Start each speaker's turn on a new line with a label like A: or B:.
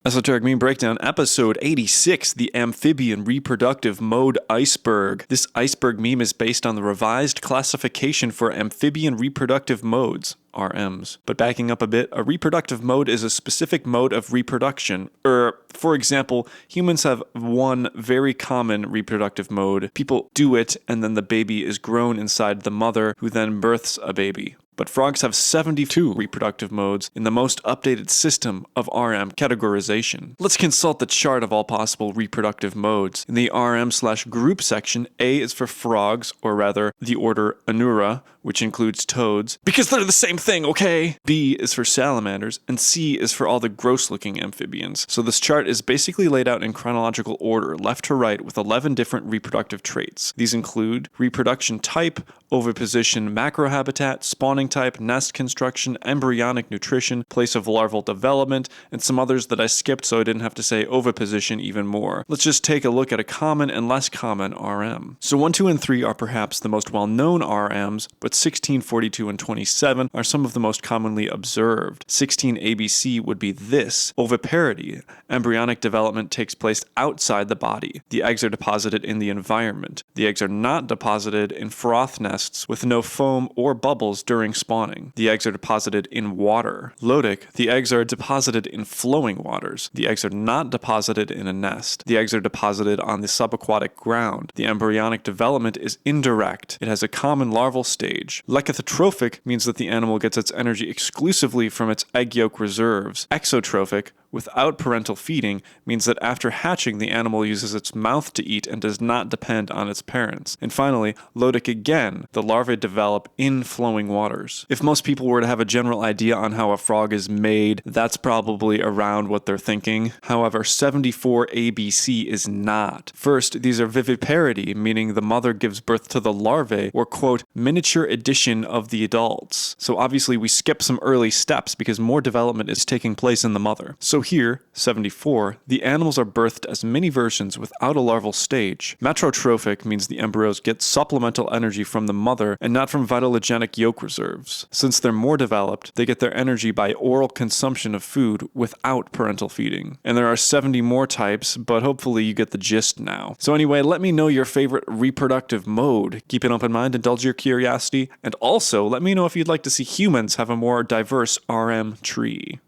A: Esoteric Meme Breakdown, episode 86, the amphibian reproductive mode iceberg. This iceberg meme is based on the revised classification for amphibian reproductive modes, RMs. But backing up a bit, a reproductive mode is a specific mode of reproduction. For example, humans have one very common reproductive mode. People do it, and then the baby is grown inside the mother, who then births a baby. But frogs have 72 reproductive modes in the most updated system of RM categorization. Let's consult the chart of all possible reproductive modes. In the RM/group section, A is for frogs, or rather, the order Anura, which includes toads, because they're the same thing, okay? B is for salamanders, and C is for all the gross-looking amphibians. So this chart is basically laid out in chronological order, left to right, with 11 different reproductive traits. These include reproduction type, oviposition macrohabitat, spawning type, nest construction, embryonic nutrition, place of larval development, and some others that I skipped so I didn't have to say oviposition even more. Let's just take a look at a common and less common RM. So 1, 2, and 3 are perhaps the most well-known RMs, but 16, 42, and 27 are some of the most commonly observed. 16 ABC would be this: oviparity. Embryonic development takes place outside the body. The eggs are deposited in the environment. The eggs are not deposited in froth nests with no foam or bubbles during spawning. The eggs are deposited in water. Lodic, the eggs are deposited in flowing waters. The eggs are not deposited in a nest. The eggs are deposited on the subaquatic ground. The embryonic development is indirect. It has a common larval stage. Lecithotrophic means that the animal gets its energy exclusively from its egg yolk reserves. Exotrophic, without parental feeding, means that after hatching, the animal uses its mouth to eat and does not depend on its parents. And finally, lodic again, the larvae develop in flowing waters. If most people were to have a general idea on how a frog is made, that's probably around what they're thinking. However, 74 ABC is not. First, these are viviparity, meaning the mother gives birth to the larvae, or quote, miniature edition of the adults. So obviously we skip some early steps because more development is taking place in the mother. So here, 74, the animals are birthed as mini versions without a larval stage. Matrotrophic means the embryos get supplemental energy from the mother and not from vitallogenic yolk reserves. Since they're more developed, they get their energy by oral consumption of food without parental feeding. And there are 70 more types, but hopefully you get the gist now. So anyway, let me know your favorite reproductive mode. Keep an open mind, indulge your curiosity, and also let me know if you'd like to see humans have a more diverse RM tree.